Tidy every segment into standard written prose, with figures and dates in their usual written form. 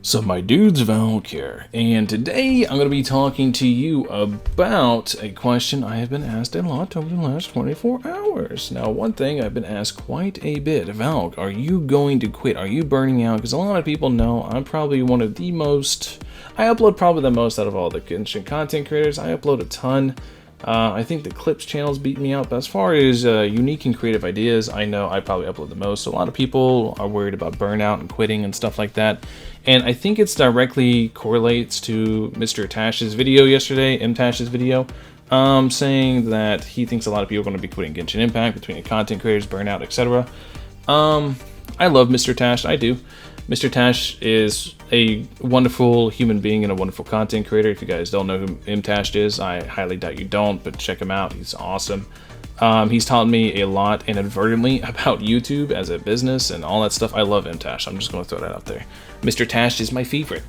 So my dude's Valk here, and today I'm going to be talking to you about a question I have been asked a lot over the last 24 hours. Now, one thing I've been asked quite a bit, Valk, are you going to quit? Are you burning out? Because a lot of people know I'm probably one of the most, I upload probably the most out of all the Genshin content creators. I upload a ton. I think the Clips channels beat me out, but as far as unique and creative ideas, I know I probably upload the most. So a lot of people are worried about burnout and quitting and stuff like that. And I think it's directly correlates to Mr. Tashed's video yesterday, Tashed's video, saying that he thinks a lot of people are going to be quitting Genshin Impact between the content creators, burnout, etc. I love Mr. Tashed, I do. Mr. Tashed is a wonderful human being and a wonderful content creator. If you guys don't know who Tashed is, I highly doubt you don't, but check him out. He's awesome. He's taught me a lot inadvertently about YouTube as a business and all that stuff. I love Tashed. I'm just going to throw that out there. Mr. Tashed is my favorite.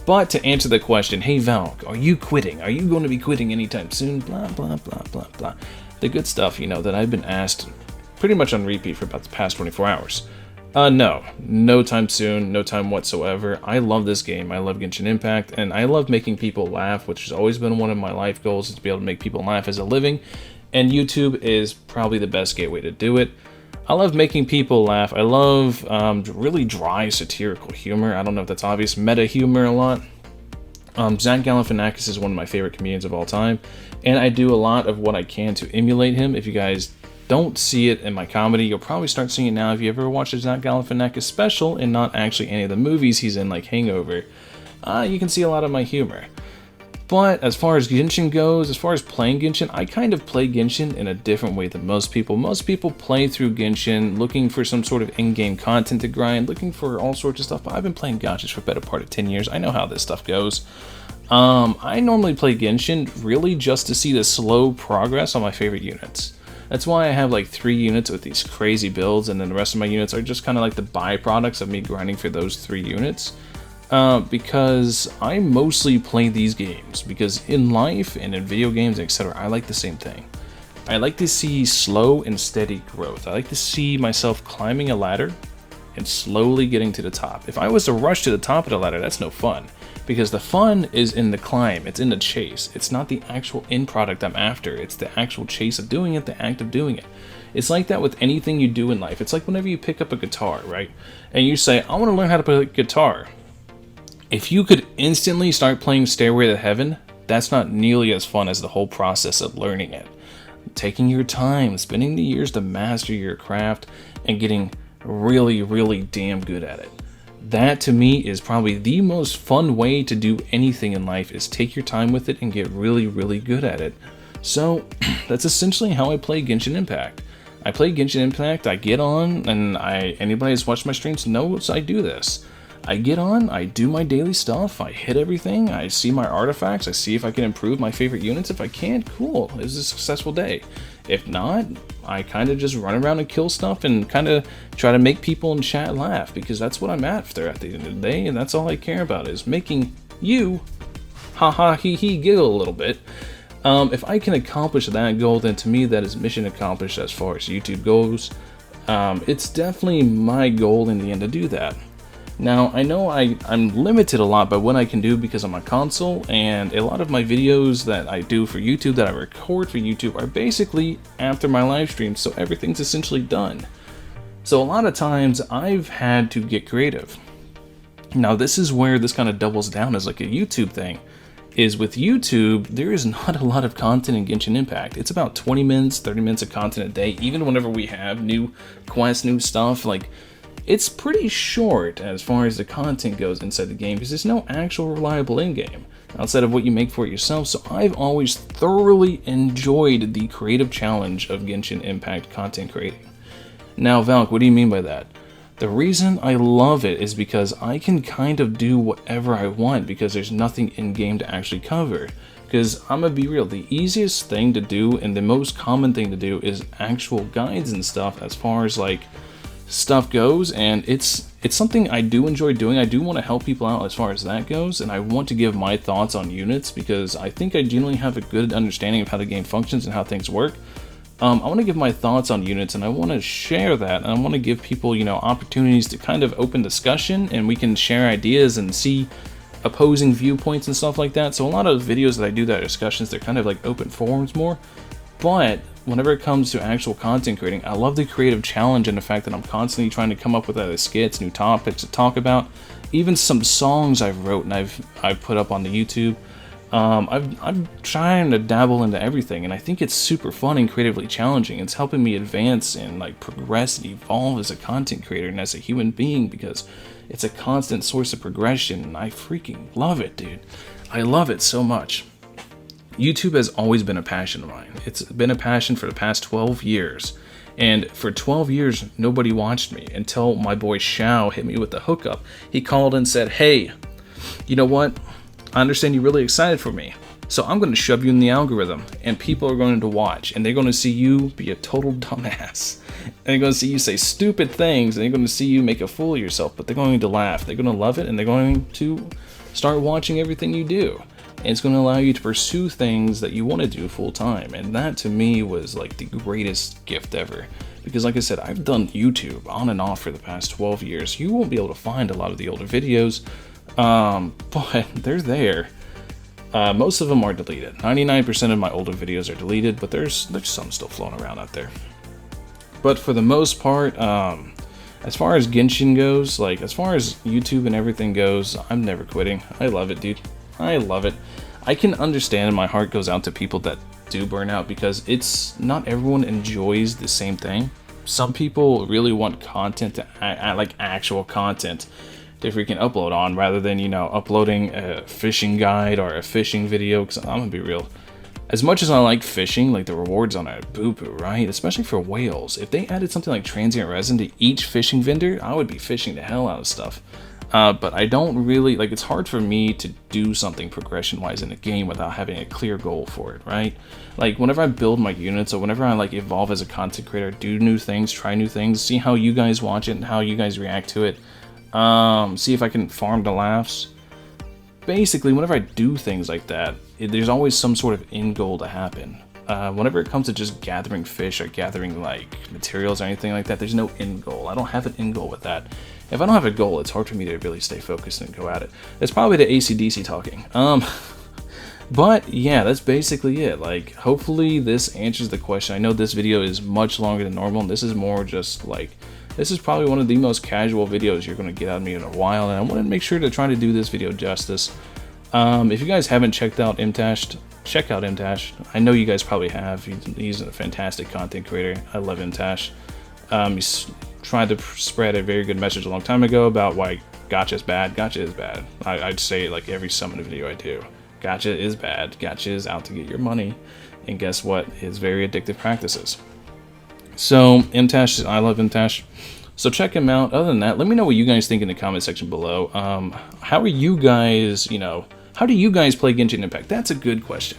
But to answer the question, hey Valk, are you quitting? Are you going to be quitting anytime soon? Blah, blah, blah, blah, blah. The good stuff, you know, that I've been asked pretty much on repeat for about the past 24 hours. No time soon, no time whatsoever. I love this game, I love Genshin Impact, and I love making people laugh, which has always been one of my life goals, is to be able to make people laugh as a living, and YouTube is probably the best gateway to do it. I love making people laugh. I love really dry satirical humor. I don't know if that's obvious. Meta humor a lot. Zach Galifianakis is one of my favorite comedians of all time, and I do a lot of what I can to emulate him. If you guys don't see it in my comedy, you'll probably start seeing it now if you ever watch a Zach Galifianakis special and not actually any of the movies he's in, like Hangover. You can see a lot of my humor. But as far as Genshin goes, as far as playing Genshin, I kind of play Genshin in a different way than most people. Most people play through Genshin looking for some sort of in-game content to grind, looking for all sorts of stuff, but I've been playing gachas for a better part of 10 years. I know how this stuff goes. I normally play Genshin really just to see the slow progress on my favorite units. That's why I have like 3 units with these crazy builds, and then the rest of my units are just kind of like the byproducts of me grinding for those 3 units. Because I mostly play these games, because in life and in video games, etc., I like the same thing. I like to see slow and steady growth. I like to see myself climbing a ladder and slowly getting to the top. If I was to rush to the top of the ladder, that's no fun. Because the fun is in the climb, it's in the chase. It's not the actual end product I'm after, it's the actual chase of doing it, the act of doing it. It's like that with anything you do in life. It's like whenever you pick up a guitar, right? And you say, I want to learn how to play guitar. If you could instantly start playing Stairway to Heaven, that's not nearly as fun as the whole process of learning it. Taking your time, spending the years to master your craft, and getting really, really damn good at it. That, to me, is probably the most fun way to do anything in life, is take your time with it and get really, really good at it. So, that's essentially how I play Genshin Impact. I play Genshin Impact, I get on, and anybody who's watched my streams knows I do this. I get on, I do my daily stuff, I hit everything, I see my artifacts, I see if I can improve my favorite units. If I can't, cool, it was a successful day. If not, I kind of just run around and kill stuff and kind of try to make people in chat laugh, because that's what I'm after at the end of the day, and that's all I care about, is making you haha hee hee giggle a little bit. If I can accomplish that goal, then to me that is mission accomplished as far as YouTube goes. It's definitely my goal in the end to do that. Now, I know I'm limited a lot by what I can do because I'm on console, and a lot of my videos that I do for YouTube, that I record for YouTube, are basically after my live stream, so everything's essentially done. So a lot of times, I've had to get creative. Now, this is where this kind of doubles down as like a YouTube thing, is with YouTube, there is not a lot of content in Genshin Impact. It's about 20 minutes, 30 minutes of content a day, even whenever we have new quests, new stuff, like, it's pretty short as far as the content goes inside the game, because there's no actual reliable in-game outside of what you make for it yourself. So I've always thoroughly enjoyed the creative challenge of Genshin Impact content creating. Now, Valk, what do you mean by that? The reason I love it is because I can kind of do whatever I want, because there's nothing in-game to actually cover. Because I'm gonna be real, the easiest thing to do and the most common thing to do is actual guides and stuff as far as like stuff goes, and it's something I do enjoy doing. I do want to help people out as far as that goes, and I want to give my thoughts on units, because I think I generally have a good understanding of how the game functions and how things work. I want to give my thoughts on units, and I want to share that, and I want to give people, you know, opportunities to kind of open discussion, and we can share ideas and see opposing viewpoints and stuff like that. So a lot of videos that I do that are discussions, they're kind of like open forums more. But whenever it comes to actual content creating, I love the creative challenge and the fact that I'm constantly trying to come up with other skits, new topics to talk about. Even some songs I've wrote and I've put up on the YouTube. I'm trying to dabble into everything, and I think it's super fun and creatively challenging. It's helping me advance and like progress and evolve as a content creator and as a human being, because it's a constant source of progression, and I freaking love it, dude. I love it so much. YouTube has always been a passion of mine. It's been a passion for the past 12 years. And for 12 years, nobody watched me until my boy Shao hit me with the hookup. He called and said, "Hey, you know what? I understand you're really excited for me, so I'm going to shove you in the algorithm, and people are going to watch, and they're going to see you be a total dumbass. And they're going to see you say stupid things, and they're going to see you make a fool of yourself, but they're going to laugh. They're going to love it, and they're going to start watching everything you do. And it's going to allow you to pursue things that you want to do full time." And that to me was like the greatest gift ever. Because like I said, I've done YouTube on and off for the past 12 years. You won't be able to find a lot of the older videos. But they're there. Most of them are deleted. 99% of my older videos are deleted, but there's some still floating around out there. But for the most part, as far as Genshin goes, like as far as YouTube and everything goes, I'm never quitting. I love it, dude. I love it. I can understand, and my heart goes out to people that do burn out, because it's not everyone enjoys the same thing. Some people really want content to like actual content to freaking upload on, rather than, you know, uploading a fishing guide or a fishing video. Because I'm gonna be real, as much as I like fishing, like the rewards on a boo-boo, right? Especially for whales. If they added something like transient resin to each fishing vendor, I would be fishing the hell out of stuff. But I don't really, like, it's hard for me to do something progression-wise in a game without having a clear goal for it, right? Like, whenever I build my units, or whenever I, like, evolve as a content creator, do new things, try new things, see how you guys watch it and how you guys react to it, see if I can farm the laughs. Basically, whenever I do things like that, there's always some sort of end goal to happen. Whenever it comes to just gathering fish or gathering, like, materials or anything like that, there's no end goal. I don't have an end goal with that. If I don't have a goal, it's hard for me to really stay focused and go at it. It's probably the AC/DC talking. But yeah, that's basically it. Like, hopefully this answers the question. I know this video is much longer than normal, and this is more just like, this is probably one of the most casual videos you're going to get out of me in a while, and I want to make sure to try to do this video justice. If you guys haven't checked out tashed, check out tashed. I know you guys probably have. He's a fantastic content creator. I love tashed. He's tried to spread a very good message a long time ago about why gacha is bad. Gacha is bad. I'd say it like every summon video I do. Gacha is bad. Gacha is out to get your money. And guess what? It's very addictive practices. So, tashed, I love tashed. So check him out. Other than that, let me know what you guys think in the comment section below. How are you guys, you know, how do you guys play Genshin Impact? That's a good question.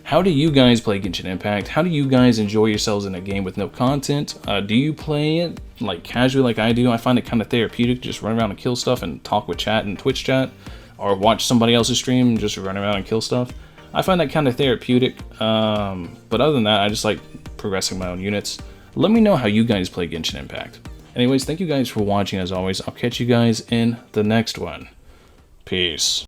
How do you guys play Genshin Impact? How do you guys enjoy yourselves in a game with no content? Do you play it like casually like I do? I find it kind of therapeutic to just run around and kill stuff and talk with chat and Twitch chat, or watch somebody else's stream and just run around and kill stuff. I find that kind of therapeutic, but other than that, I just like progressing my own units. Let me know how you guys play Genshin Impact. Anyways, thank you guys for watching as always. I'll catch you guys in the next one. Peace.